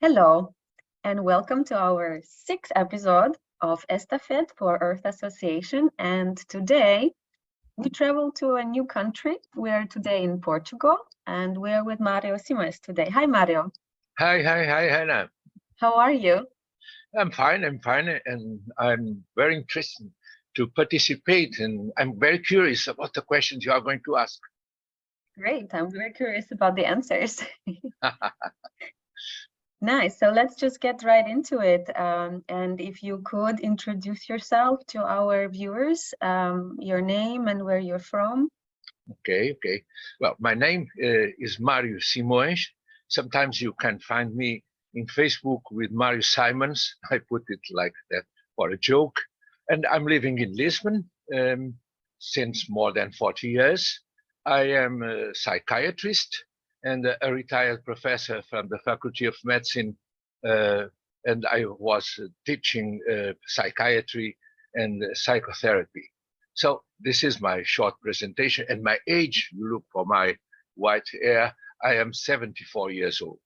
Hello, and welcome to our sixth episode of Estafet for Earth Association. And today we travel to a new country. We are today in Portugal, and we are with Mario Simoes today. Hi, Mario. Hi, Hannah. How are you? I'm fine, and I'm very interested to participate, and I'm very curious about the questions you are going to ask. Great. I'm very curious about the answers. Nice. So let's just get right into it. And if you could introduce yourself to our viewers, your name and where you're from. Okay. Well, my name is Mario Simoes. Sometimes you can find me in Facebook with Mario Simons. I put it like that for a joke. And I'm living in Lisbon since more than 40 years. I am a psychiatrist and a retired professor from the Faculty of Medicine. And I was teaching psychiatry and psychotherapy. So this is my short presentation, and my age, you look for my white hair, I am 74 years old.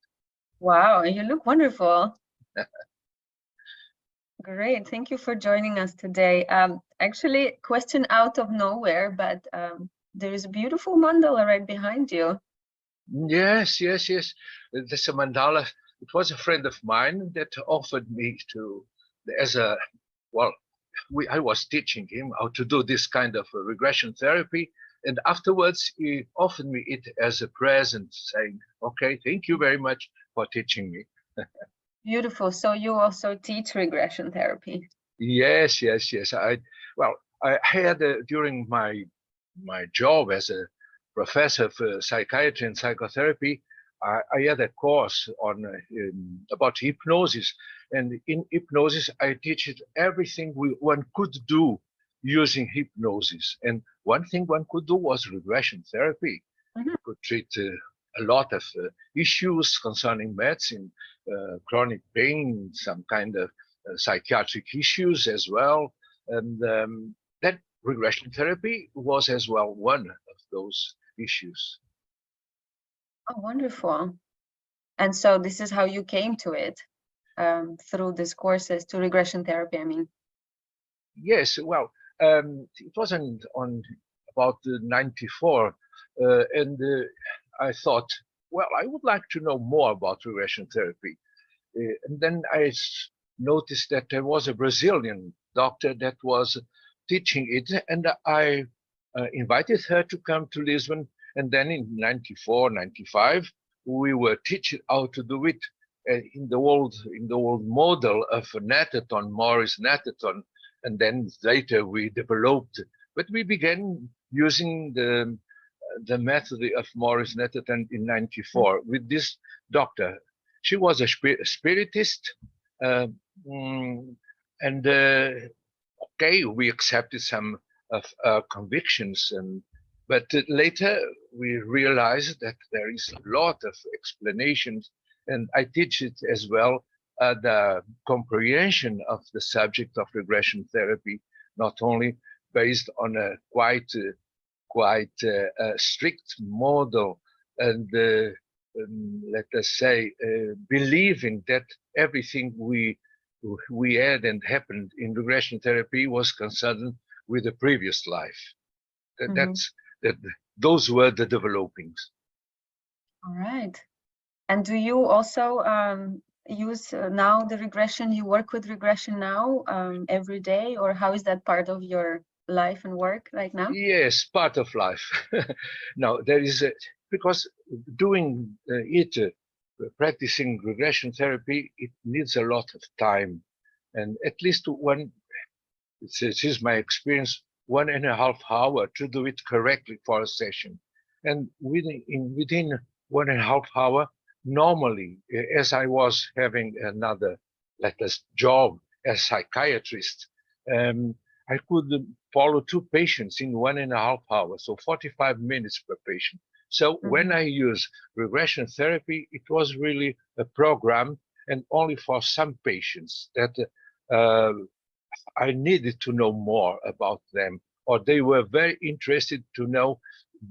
Wow, you look wonderful. Great, thank you for joining us today. Actually, question out of nowhere, but there is a beautiful mandala right behind you. Yes. This mandala, it was a friend of mine that offered me to, as a, well, I was teaching him how to do this kind of regression therapy. And afterwards, he offered me it as a present, saying, okay, thank you very much for teaching me. Beautiful. So you also teach regression therapy? Yes. I had during my job as a professor for psychiatry and psychotherapy, I had a course on about hypnosis, and in hypnosis I teach it everything one could do using hypnosis. And one thing one could do was regression therapy. Mm-hmm. You could treat a lot of issues concerning medicine, chronic pain, some kind of psychiatric issues as well, and that regression therapy was as well one of those issues. Oh, wonderful. And so this is how you came to it, through these courses to regression therapy, I mean. Yes, well, it wasn't on about 94, and I thought, well, I would like to know more about regression therapy. And then I noticed that there was a Brazilian doctor that was teaching it, and I invited her to come to Lisbon. And then in 94, 95, we were teaching how to do it in the old model of Natterton, Morris Natterton. And then later we developed, but we began using the method of Morris Natterton in 94 with this doctor. She was a spiritist, and okay, we accepted some of our convictions, but later we realized that there is a lot of explanations, and I teach it as well, the comprehension of the subject of regression therapy, not only based on a quite strict model and let us say believing that everything we had and happened in regression therapy was concerned with the previous life. Those were the developings. All right. And do you also use now the regression? You work with regression now every day, or how is that part of your life and work right now? Yes, part of life. Now there is because doing practicing regression therapy, it needs a lot of time, and at least one. This is my experience. 1.5 hours to do it correctly for a session, and within 1.5 hours, normally, as I was having another, let us job as psychiatrist, I could follow 2 patients in 1.5 hours, so 45 minutes per patient. So when I use regression therapy, it was really a program, and only for some patients that I needed to know more about them, or they were very interested to know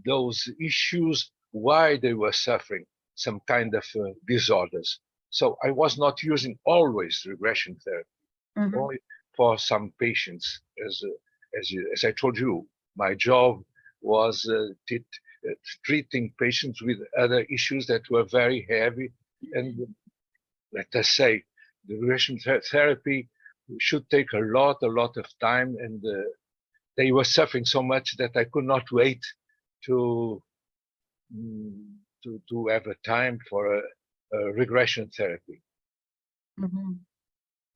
those issues, why they were suffering some kind of disorders. So I was not using always regression therapy, only for some patients. As I told you, my job was treating patients with other issues that were very heavy. And let us say, the regression therapy should take a lot of time, and they were suffering so much that I could not wait to have a time for a regression therapy.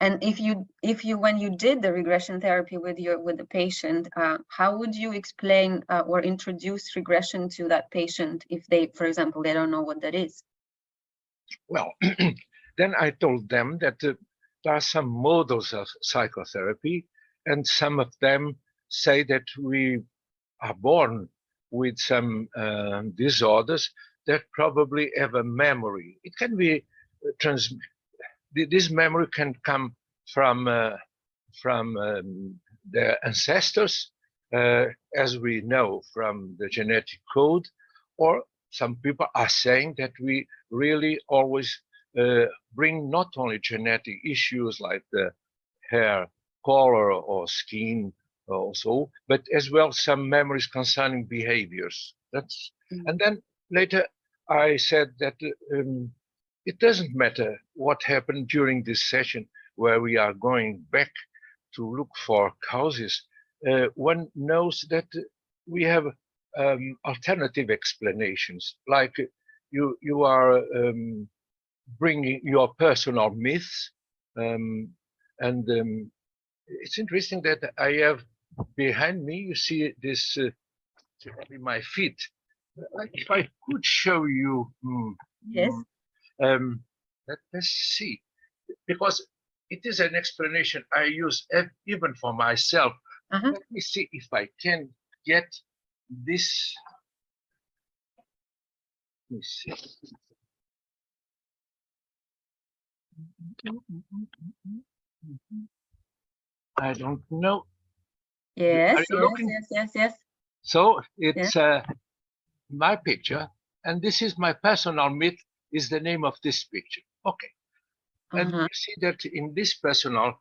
And if you when you did the regression therapy with the patient, how would you explain or introduce regression to that patient if they, for example, they don't know what that is? Well, then I told them that there are some models of psychotherapy, and some of them say that we are born with some disorders that probably have a memory. It can be this memory can come from their ancestors, as we know from the genetic code, or some people are saying that we really always bring not only genetic issues like the hair color or skin or so, but as well some memories concerning behaviors. And then later I said that it doesn't matter what happened during this session where we are going back to look for causes. One knows that we have alternative explanations, like you are bringing your personal myths, and it's interesting that I have behind me, you see this my feet. If I could show you, Yes. let's see, because it is an explanation I use even for myself. Let me see if I can get this. Let me see. I don't know. Yes, Are you looking? yes. So it's my picture, and this is my personal myth, is the name of this picture. Okay. And you see that in this personal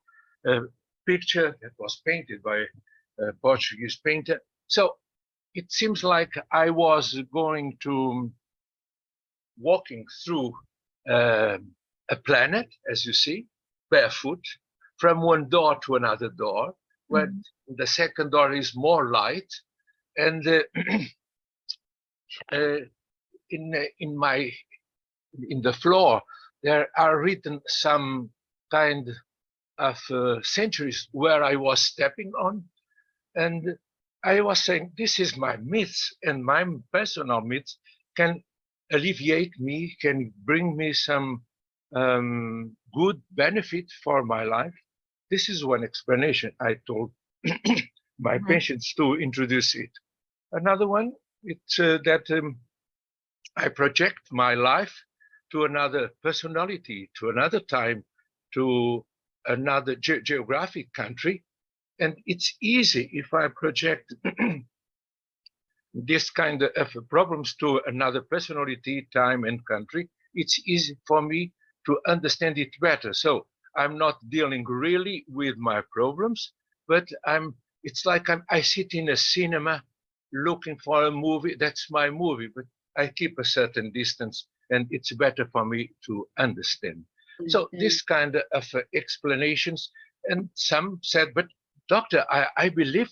picture that was painted by a Portuguese painter, so it seems like I was walking through a planet, as you see, barefoot, from one door to another door, where the second door is more light, and in the floor there are written some kind of centuries where I was stepping on, and I was saying this is my myths, and my personal myths can alleviate me, can bring me some good benefit for my life. This is one explanation I told my patients to introduce it. Another one, it's that I project my life to another personality, to another time, to another geographic country. And it's easy if I project this kind of problems to another personality, time, and country. It's easy for me to understand it better. So I'm not dealing really with my problems, but it's like I sit in a cinema looking for a movie. That's my movie, but I keep a certain distance, and it's better for me to understand. So this kind of explanations, and some said, but doctor, I believe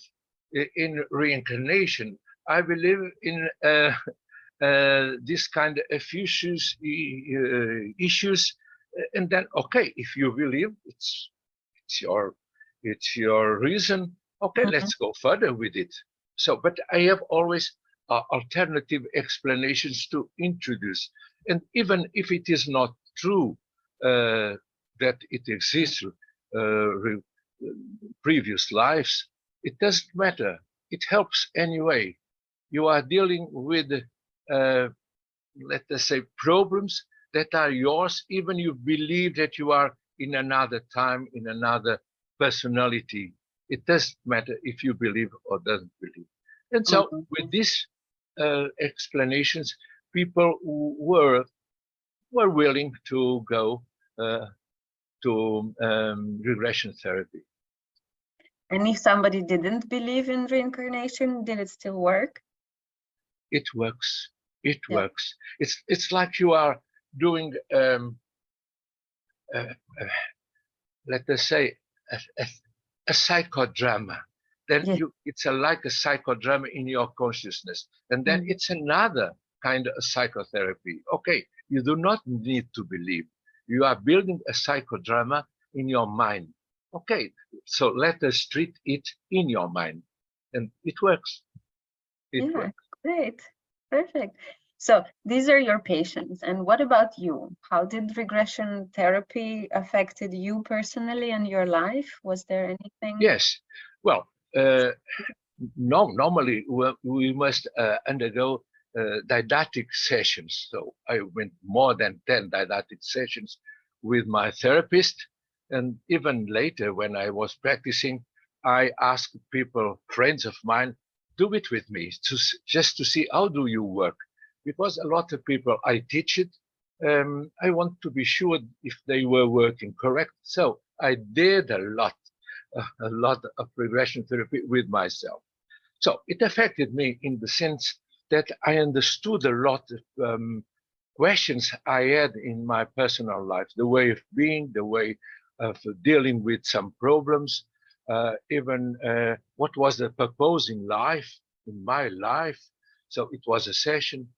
in reincarnation. I believe in this kind of issues, and then okay, if you believe, it's your reason. Okay, let's go further with it. So, but I have always alternative explanations to introduce, and even if it is not true that it exists previous lives, it doesn't matter. It helps anyway. You are dealing with, let us say, problems that are yours, even you believe that you are in another time, in another personality. It doesn't matter if you believe or doesn't believe. And so with these explanations, people were willing to go to regression therapy. And if somebody didn't believe in reincarnation, did it still work? It works. It Yeah. works. It's like you are doing, let us say, a psychodrama. Then Yeah. it's like a psychodrama in your consciousness, and then it's another kind of psychotherapy. Okay, you do not need to believe. You are building a psychodrama in your mind. Okay, so let us treat it in your mind, and it works. It Yeah, works. great. Perfect. So these are your patients. And what about you? How did regression therapy affected you personally and your life? Was there anything? Yes. Well, normally we must undergo didactic sessions. So I went more than 10 didactic sessions with my therapist. And even later, when I was practicing, I asked people, friends of mine, do it with me, just to see how do you work. Because a lot of people, I teach it, I want to be sure if they were working correct. So I did a lot of regression therapy with myself. So it affected me in the sense that I understood a lot of questions I had in my personal life, the way of being, the way of dealing with some problems, even what was the purpose in life, in my life. So it was a session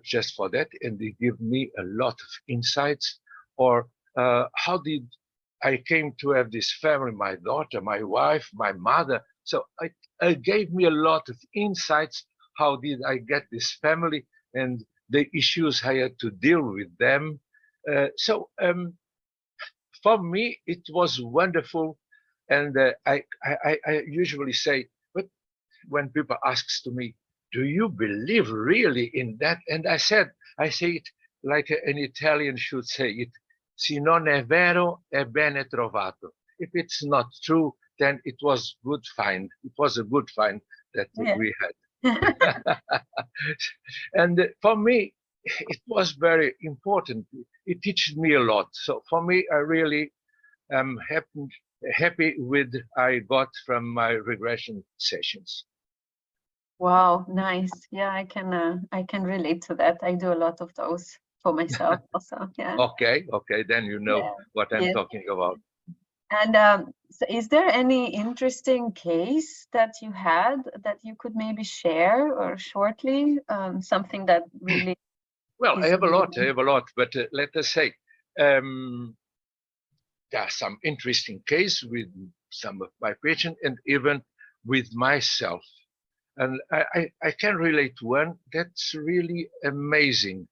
just for that, and they give me a lot of insights. Or how did I came to have this family, my daughter, my wife, my mother. So it gave me a lot of insights. How did I get this family and the issues I had to deal with them? So for me, it was wonderful. And I usually say, but when people asks to me, do you believe really in that? And I say it like an Italian should say it, se non è vero, è bene trovato. If it's not true, then it was good find. It was a good find that we had. And for me, it was very important. It teaches me a lot. So for me, I really am happy with I got from my regression sessions. Wow, nice. Yeah, I can relate to that. I do a lot of those for myself also. Yeah. Okay, then you know what I'm Yes. talking about. And so is there any interesting case that you had that you could maybe share or shortly, something that really Well, I is have a lot, but let us say there are some interesting cases with some of my patients and even with myself. And I can relate to one that's really amazing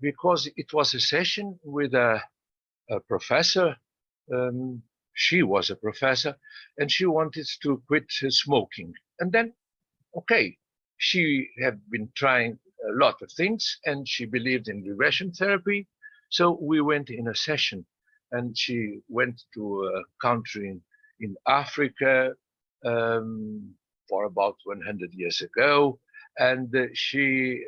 because it was a session with a professor. She was a professor and she wanted to quit smoking. And then, okay, she had been trying a lot of things and she believed in regression therapy. So we went in a session and she went to a country in Africa for about 100 years ago. And she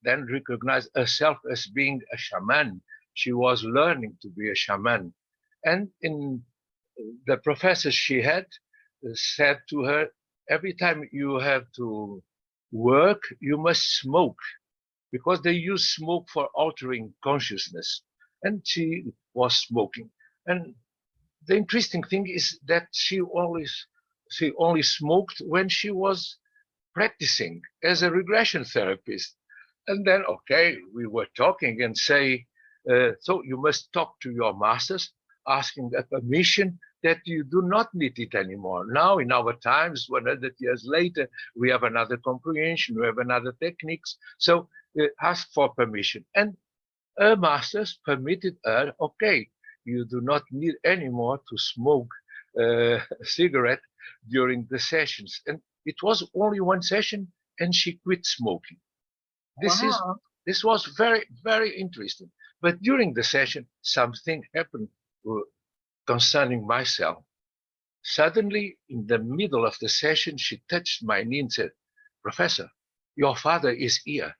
then recognized herself as being a shaman. She was learning to be a shaman. And in the professor she had said to her, every time you have to work, you must smoke because they use smoke for altering consciousness. And she was smoking. And the interesting thing is that she only smoked when she was practicing as a regression therapist. And then, okay, we were talking and say, so you must talk to your masters, asking a permission that you do not need it anymore. Now, in our times, 100 years later, we have another comprehension, we have another techniques. So ask for permission. And her masters permitted her, okay, you do not need anymore to smoke a cigarette during the sessions. And it was only one session and she quit smoking. This was very, very interesting. But during the session, something happened concerning myself. Suddenly, in the middle of the session, she touched my knee and said, Professor, your father is here.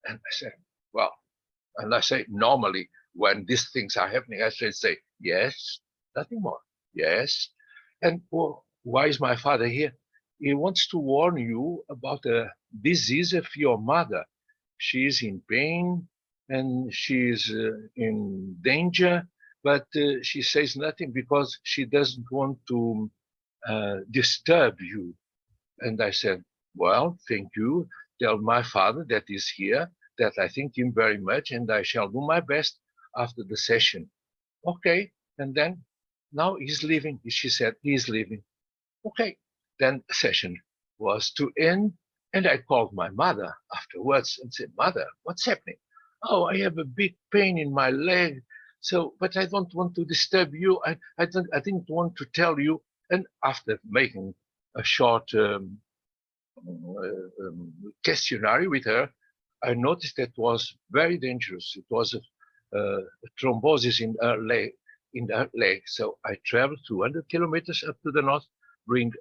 And I said, well, and I say, normally when these things are happening, I should say, yes, nothing more. Yes. And well, why is my father here? He wants to warn you about a disease of your mother. She is in pain and she is in danger, but she says nothing because she doesn't want to disturb you. And I said, well, thank you. Tell my father that is here that I thank him very much and I shall do my best after the session. Okay. And then now he's leaving. She said, he's leaving. Okay. Then the session was to end. And I called my mother afterwards and said, Mother, what's happening? Oh, I have a big pain in my leg. So, but I don't want to disturb you. I didn't want to tell you. And after making a short questionnaire with her, I noticed that was very dangerous. It was a thrombosis in her leg. So I traveled 200 kilometers up to the north, bring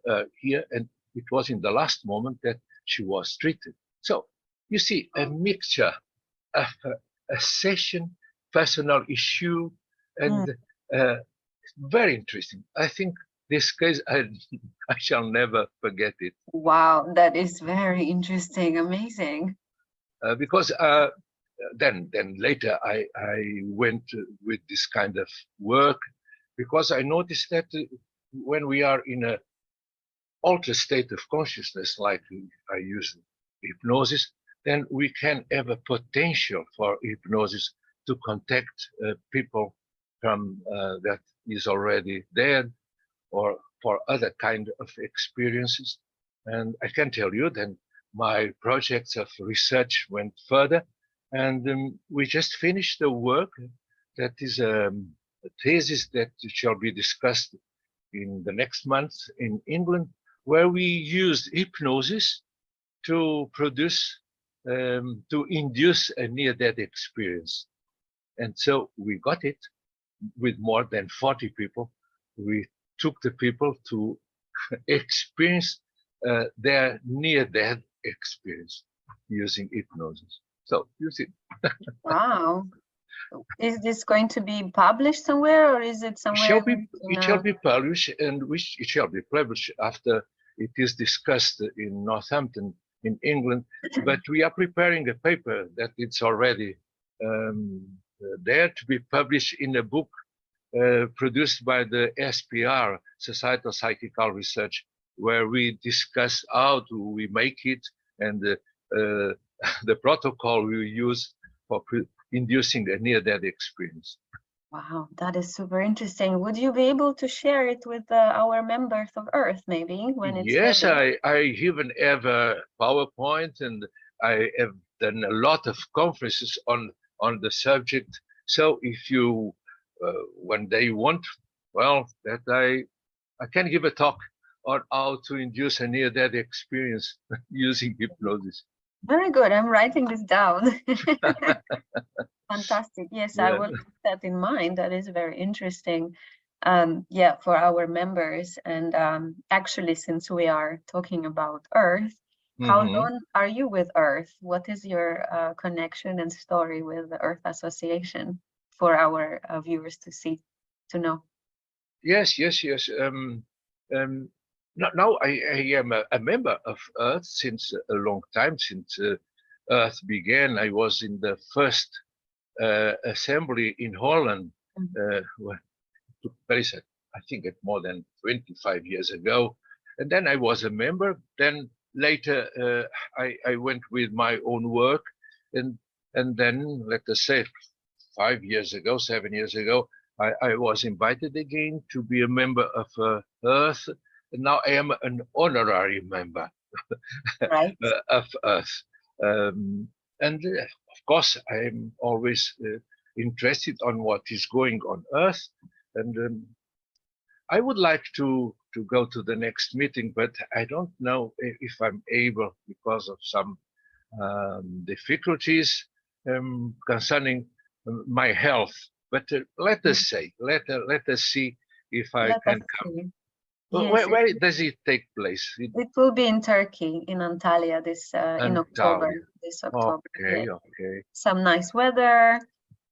here, and it was in the last moment that she was treated. So you see a mixture of a session, personal issue, and very interesting. I think this case, I shall never forget it. Wow, that is very interesting, amazing. Because then later I went with this kind of work because I noticed that when we are in a altered state of consciousness, like I use hypnosis, then we can have a potential for hypnosis to contact people from that is already dead or for other kind of experiences. And I can tell you that my projects of research went further, and we just finished the work that is a thesis that shall be discussed in the next month in England, where we used hypnosis to produce, to induce a near-death experience. And so we got it with more than 40 people. We took the people to experience their near-death experience using hypnosis. So you see. Wow. Is this going to be published somewhere, or is it somewhere? It shall be published, and it shall be published after it is discussed in Northampton, in England. But we are preparing a paper that it's already there to be published in a book produced by the SPR, Societal Psychical Research, where we discuss how do we make it and the protocol we use for inducing a near-death experience. Wow, that is super interesting. Would you be able to share it with our members of Earth, maybe, when it's Yes, ready? I even have a PowerPoint, and I have done a lot of conferences on the subject. So if you one day want, well, that I can give a talk on how to induce a near-death experience using hypnosis. Very good. I'm writing this down. Fantastic. Yes, Yeah. I will keep that in mind. That is very interesting. Yeah, for our members. And actually, since we are talking about Earth, how long are you with Earth? What is your connection and story with the Earth Association for our viewers to see, to know? Yes. Now I am a member of Earth since a long time, since Earth began. I was in the first assembly in Holland, where it took place, I think, at more than 25 years ago. And then I was a member. Then later I went with my own work, and then, let us say, 5 years ago, 7 years ago, I was invited again to be a member of Earth. And now I am an honorary member Right. of Earth. And of course, I am always interested on what is going on Earth. And I would like to go to the next meeting, but I don't know if I'm able because of some difficulties concerning my health. But let us say, let us see if I can come. Yes, Where does it take place? It will be in Turkey, in Antalya, this in October. This October. Okay, Yeah. okay. Some nice weather.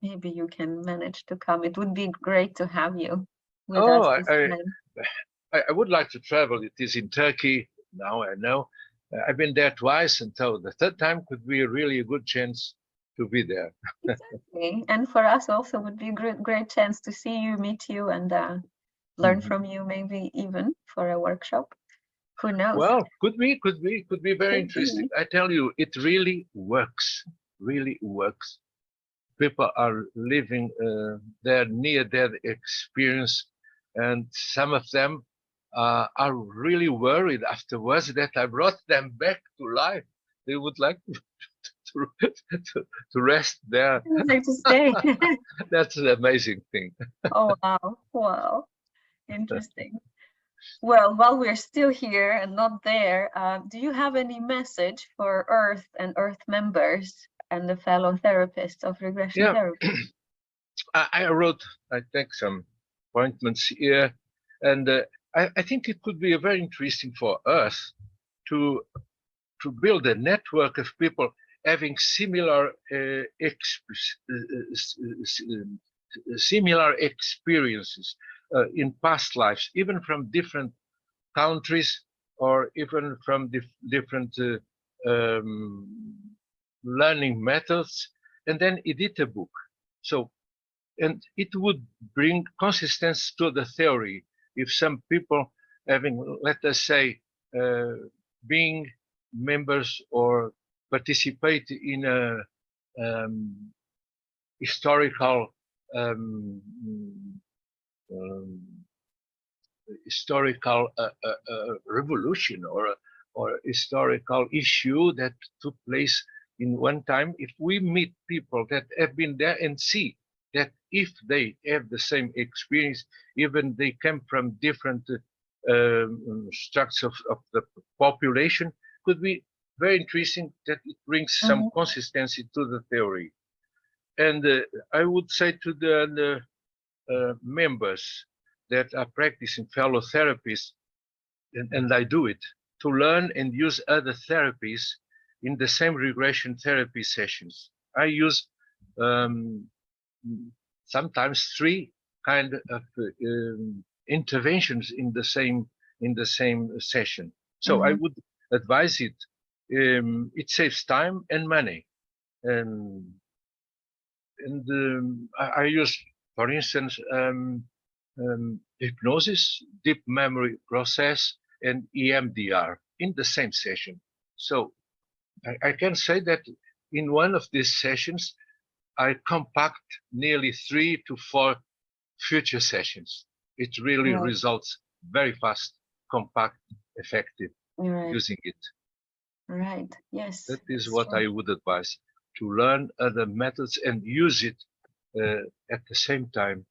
maybe you can manage to come. It would be great to have you with Oh, us this time. I would like to travel. It is in Turkey now, I know. I've been there twice, and so the third time could be really a good chance to be there. Exactly. And for us also would be a great chance to see you, meet you, and learn Mhm. from you, maybe even for a workshop. Who knows? Well, could be very Could interesting. be. I tell you, it really works. People are living their near-death experience, and some of them are really worried afterwards that I brought them back to life. They would like to, to rest there. I would like to stay. That's an amazing thing. Oh, wow. Wow. Interesting. Well, while we're still here and not there, do you have any message for Earth and Earth members and the fellow therapists of regression Yeah, therapy? I think, some appointments here, and I think it could be very interesting for us to build a network of people having similar experiences in past lives, even from different countries or even from different learning methods, and then edit a book. So, and it would bring consistency to the theory if some people having, let us say, being members or participate in a um, historical um, um, revolution or historical issue that took place in one time. If we meet people that have been there and see that if they have the same experience, even they come from different structures of the population, could be very interesting, that it brings some Mhm. consistency to the theory. And I would say to the members that are practicing fellow therapies, and I do it, to learn and use other therapies in the same regression therapy sessions. I use um, sometimes three kind of interventions in the same session. So I Mhm. would advise it. It saves time and money. And I use, for instance, hypnosis, deep memory process, and EMDR in the same session. So I can say that in one of these sessions, I compact nearly 3 to 4 future sessions. It really Right. results very fast, compact, effective Right. using it. Right. Yes, That is it's what true. I would advise, to learn other methods and use it at the same time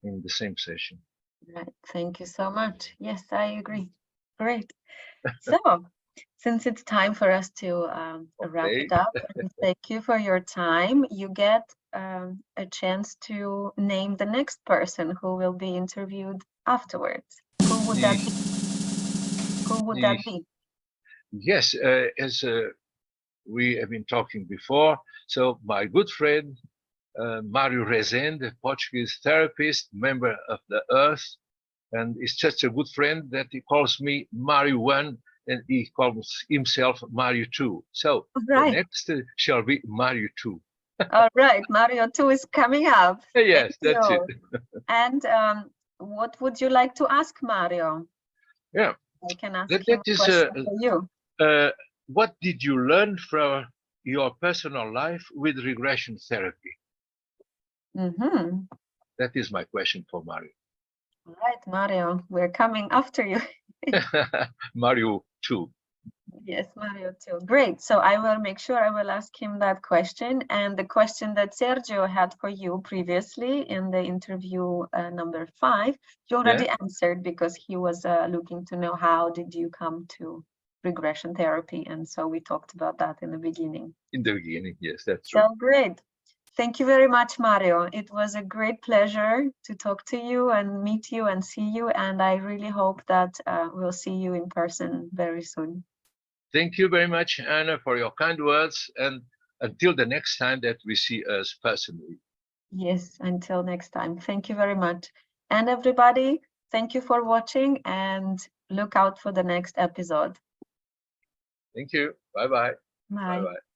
in the same session. Right. Thank you so much. Yes, I agree. Great. So, since it's time for us to wrap Okay. it up, and thank you for your time, you get a chance to name the next person who will be interviewed afterwards. Who would that be? Who would that be? Yes, as we have been talking before, so my good friend Mario Rezende, Portuguese therapist, member of the Earth, and is such a good friend that he calls me Mario 1 and he calls himself Mario 2. So All the right. next shall be Mario 2. All right. Mario 2 is coming up. Thank Yes, that's it. you. And what would you like to ask Mario? Yeah, I can ask that him a is question for you. uh, what did you learn from your personal life with regression therapy? Mm-hmm. That is my question for Mario. All right, Mario, we're coming after you. Mario 2. Yes, Mario too. Great. So I will make sure I will ask him that question. And the question that Sergio had for you previously in the interview number 5, you Yeah, already answered, because he was looking to know how did you come to regression therapy. And so we talked about that in the beginning. in the beginning. Yes, that's true. So great. Thank you very much, Mario. It was a great pleasure to talk to you and meet you and see you. And I really hope that we'll see you in person very soon. Thank you very much, Anna, for your kind words. And until the next time that we see us personally. Yes, until next time. Thank you very much. And everybody, thank you for watching and look out for the next episode. Thank you. Bye-bye. Bye. Bye-bye.